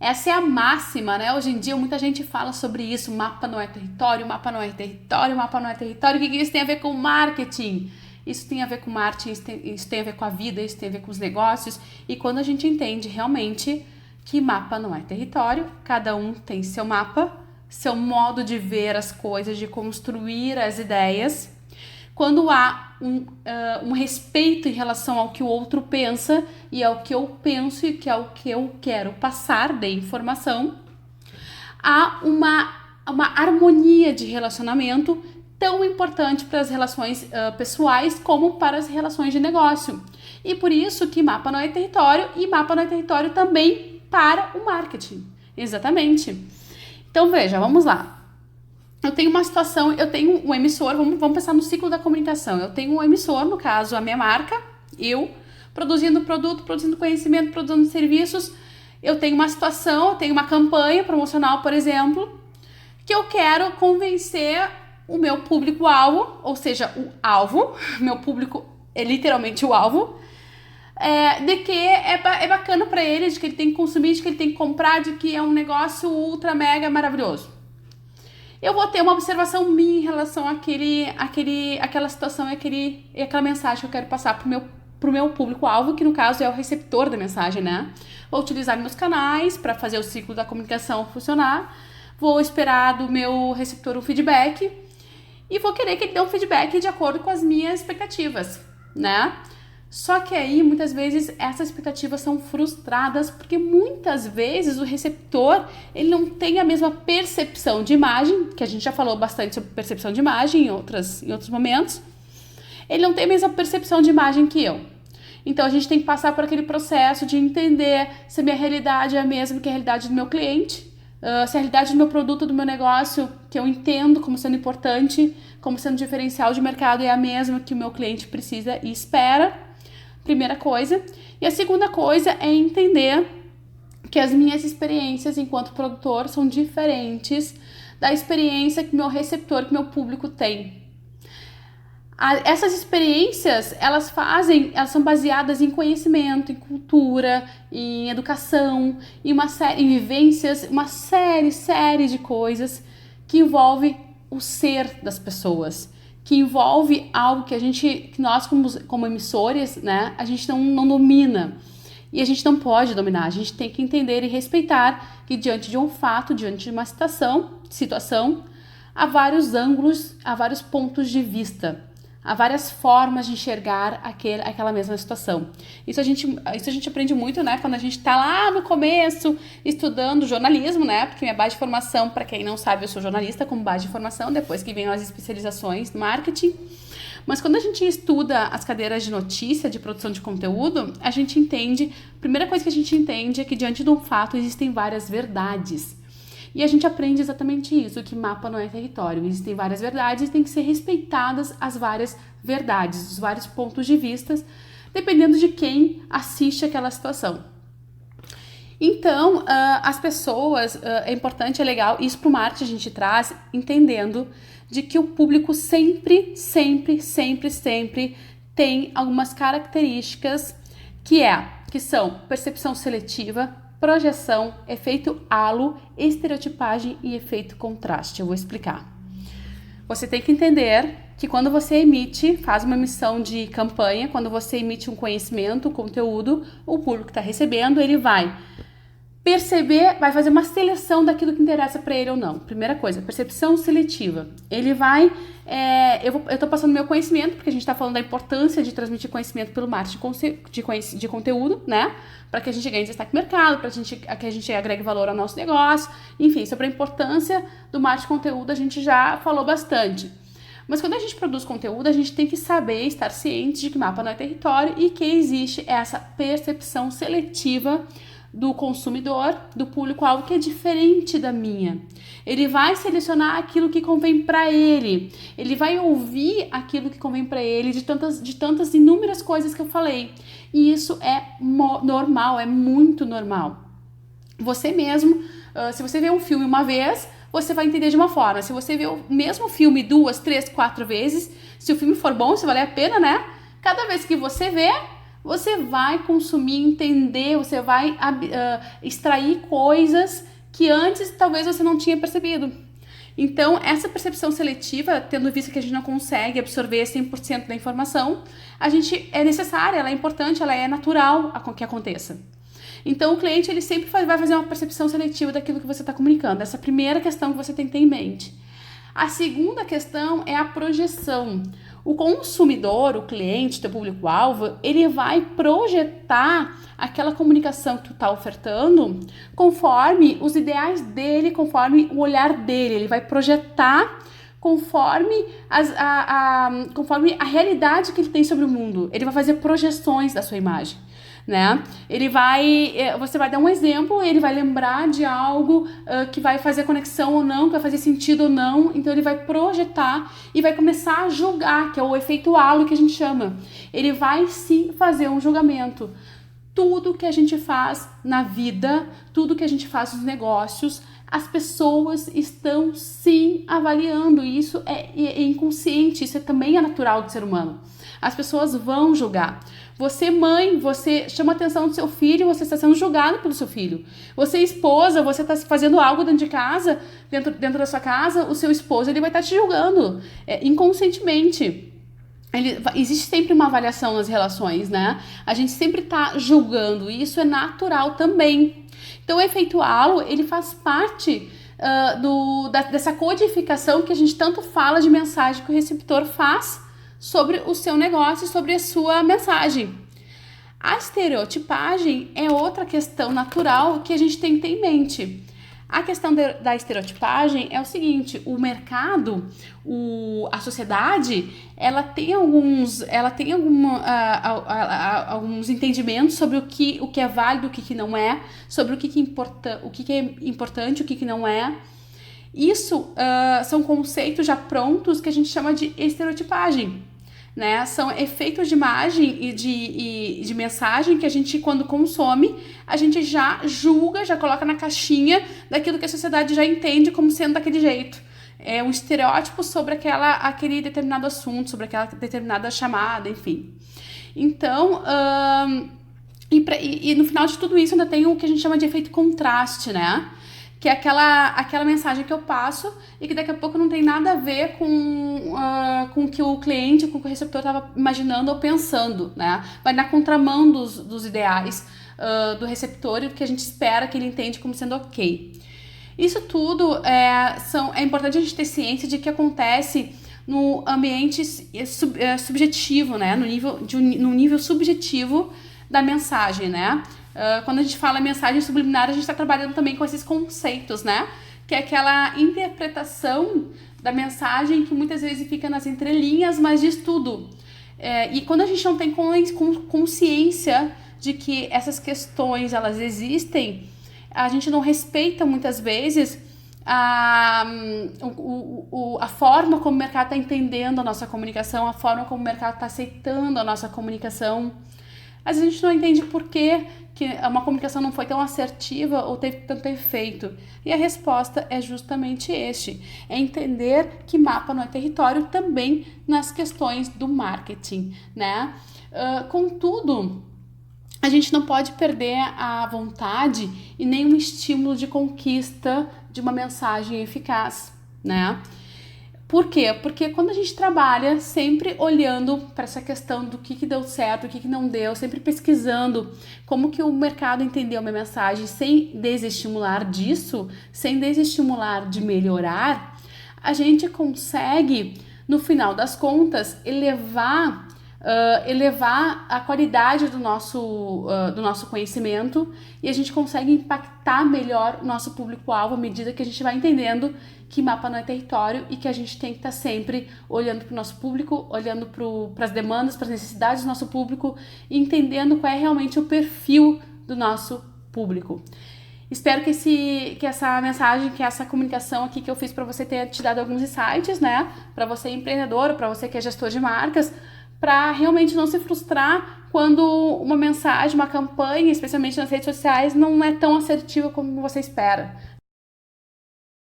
Essa é a máxima, né? Hoje em dia muita gente fala sobre isso, mapa não é território, mapa não é território, mapa não é território. O que isso tem a ver com marketing? Isso tem a ver com marketing, isso tem a ver com a vida, isso tem a ver com os negócios. E quando a gente entende realmente que mapa não é território, cada um tem seu mapa, seu modo de ver as coisas, de construir as ideias. Quando há um respeito em relação ao que o outro pensa e ao que eu penso e que é o que eu quero passar de informação, há uma harmonia de relacionamento tão importante para as relações pessoais como para as relações de negócio. E por isso que mapa não é território e mapa não é território também para o marketing. Exatamente. Então veja, vamos lá. Eu tenho uma situação, eu tenho um emissor, vamos pensar no ciclo da comunicação. Eu tenho um emissor, no caso, a minha marca, eu, produzindo produto, produzindo conhecimento, produzindo serviços. Eu tenho uma situação, eu tenho uma campanha promocional, por exemplo, que eu quero convencer o meu público-alvo, ou seja, o alvo, meu público é literalmente o alvo, de que é bacana para ele, de que ele tem que consumir, de que ele tem que comprar, de que é um negócio ultra mega maravilhoso. Eu vou ter uma observação minha em relação àquela situação e aquela mensagem que eu quero passar pro meu público-alvo, que no caso é o receptor da mensagem, né? Vou utilizar meus canais para fazer o ciclo da comunicação funcionar, vou esperar do meu receptor um feedback e vou querer que ele dê um feedback de acordo com as minhas expectativas, né? Só que aí, muitas vezes, essas expectativas são frustradas porque muitas vezes o receptor, ele não tem a mesma percepção de imagem, que a gente já falou bastante sobre percepção de imagem em outros momentos. Ele não tem a mesma percepção de imagem que eu. Então, a gente tem que passar por aquele processo de entender se a minha realidade é a mesma que a realidade do meu cliente, se a realidade do meu produto, do meu negócio, que eu entendo como sendo importante, como sendo diferencial de mercado, é a mesma que o meu cliente precisa e espera. Primeira coisa. E a segunda coisa é entender que as minhas experiências enquanto produtor são diferentes da experiência que meu receptor, que meu público tem. Essas experiências, elas são baseadas em conhecimento, em cultura, em educação, em vivências, uma série de coisas que envolve o ser das pessoas, que envolve algo que nós como emissores, né, a gente não domina. E a gente não pode dominar, a gente tem que entender e respeitar que diante de um fato, diante de uma situação, há vários ângulos, há vários pontos de vista, há várias formas de enxergar aquela mesma situação. Isso a gente aprende muito, né, quando a gente está lá no começo estudando jornalismo, né, porque minha base de formação, para quem não sabe, eu sou jornalista como base de formação, depois que vem as especializações no marketing. Mas quando a gente estuda as cadeiras de notícia, de produção de conteúdo, a gente entende, a primeira coisa que a gente entende é que diante de um fato existem várias verdades. E a gente aprende exatamente isso, que mapa não é território. Existem várias verdades e tem que ser respeitadas as várias verdades, os vários pontos de vista, dependendo de quem assiste aquela situação. Então, as pessoas, é importante, é legal, isso para o marketing a gente traz, entendendo de que o público sempre tem algumas características que são percepção seletiva, projeção, efeito halo, estereotipagem e efeito contraste. Eu vou explicar. Você tem que entender que quando você faz uma emissão de campanha, quando você emite um conhecimento, um conteúdo, o público que está recebendo, ele vai perceber, vai fazer uma seleção daquilo que interessa para ele ou não. Primeira coisa, percepção seletiva. Ele vai, eu estou passando meu conhecimento, porque a gente está falando da importância de transmitir conhecimento pelo marketing de conteúdo, né? Para que a gente ganhe destaque no mercado, para que a gente agregue valor ao nosso negócio. Enfim, sobre a importância do marketing de conteúdo a gente já falou bastante. Mas quando a gente produz conteúdo, a gente tem que saber, estar ciente de que mapa não é território e que existe essa percepção seletiva do consumidor, do público-alvo, que é diferente da minha. Ele vai selecionar aquilo que convém para ele. Ele vai ouvir aquilo que convém para ele de tantas inúmeras coisas que eu falei. E isso é normal, é muito normal. Você mesmo, se você vê um filme uma vez, você vai entender de uma forma. Se você vê o mesmo filme 2, 3, 4 vezes, se o filme for bom, se valer a pena, né? Cada vez que você vê, você vai consumir, entender, você vai extrair coisas que antes talvez você não tinha percebido. Então, essa percepção seletiva, tendo visto que a gente não consegue absorver 100% da informação, é necessária, ela é importante, ela é natural que aconteça. Então, o cliente ele sempre vai fazer uma percepção seletiva daquilo que você está comunicando. Essa é a primeira questão que você tem que ter em mente. A segunda questão é a projeção. O consumidor, o cliente, teu público-alvo, ele vai projetar aquela comunicação que tu está ofertando conforme os ideais dele, conforme o olhar dele. Ele vai projetar conforme conforme a realidade que ele tem sobre o mundo. Ele vai fazer projeções da sua imagem, né? Você vai dar um exemplo, ele vai lembrar de algo que vai fazer conexão ou não, que vai fazer sentido ou não, então ele vai projetar e vai começar a julgar, que é o efeito halo que a gente chama. Ele vai sim fazer um julgamento. Tudo que a gente faz na vida, tudo que a gente faz nos negócios, as pessoas estão sim avaliando, e isso é inconsciente, isso também é natural do ser humano. As pessoas vão julgar. Você, mãe, você chama a atenção do seu filho, você está sendo julgado pelo seu filho. Você, esposa, você está fazendo algo dentro de casa, dentro da sua casa, o seu esposo ele vai estar te julgando inconscientemente. Existe sempre uma avaliação nas relações, né? A gente sempre está julgando, e isso é natural também. Então, o efeito halo, ele faz parte dessa codificação que a gente tanto fala de mensagem que o receptor faz sobre o seu negócio, sobre a sua mensagem. A estereotipagem é outra questão natural que a gente tem que ter em mente. A questão da estereotipagem é o seguinte: o mercado, a sociedade, ela tem alguns entendimentos sobre o que é válido, o que não é, sobre o que é importante, o que não é. Isso são conceitos já prontos que a gente chama de estereotipagem, né? São efeitos de imagem e de mensagem que a gente, quando consome, a gente já julga, já coloca na caixinha daquilo que a sociedade já entende como sendo daquele jeito. É um estereótipo sobre aquele determinado assunto, sobre aquela determinada chamada, enfim. Então, no final de tudo isso ainda tem o que a gente chama de efeito contraste, né? Que é aquela mensagem que eu passo e que daqui a pouco não tem nada a ver com o que o cliente, com o que o receptor estava imaginando ou pensando, né? Vai na contramão dos ideais do receptor e do que a gente espera que ele entende como sendo ok. Isso tudo é importante a gente ter ciência de que acontece no ambiente subjetivo, né? No nível subjetivo da mensagem, né? Quando a gente fala mensagem subliminar, a gente está trabalhando também com esses conceitos, né? Que é aquela interpretação da mensagem que muitas vezes fica nas entrelinhas, mas diz tudo. E quando a gente não tem consciência de que essas questões elas existem, a gente não respeita muitas vezes a forma como o mercado está entendendo a nossa comunicação, a forma como o mercado está aceitando a nossa comunicação. Às vezes a gente não entende por que uma comunicação não foi tão assertiva ou teve tanto efeito. E a resposta é justamente é entender que mapa não é território também nas questões do marketing, né? Contudo, a gente não pode perder a vontade e nenhum estímulo de conquista de uma mensagem eficaz, né? Por quê? Porque quando a gente trabalha sempre olhando para essa questão do que deu certo, o que não deu, sempre pesquisando como que o mercado entendeu a minha mensagem sem desestimular disso, sem desestimular de melhorar, a gente consegue, no final das contas, elevar a qualidade do nosso conhecimento, e a gente consegue impactar melhor o nosso público-alvo à medida que a gente vai entendendo que mapa não é território e que a gente tem que estar sempre olhando para o nosso público, olhando para as demandas, para as necessidades do nosso público e entendendo qual é realmente o perfil do nosso público. Espero que essa mensagem, que essa comunicação aqui que eu fiz para você tenha te dado alguns insights, né? Para você empreendedor, para você que é gestor de marcas, para realmente não se frustrar quando uma mensagem, uma campanha, especialmente nas redes sociais, não é tão assertiva como você espera.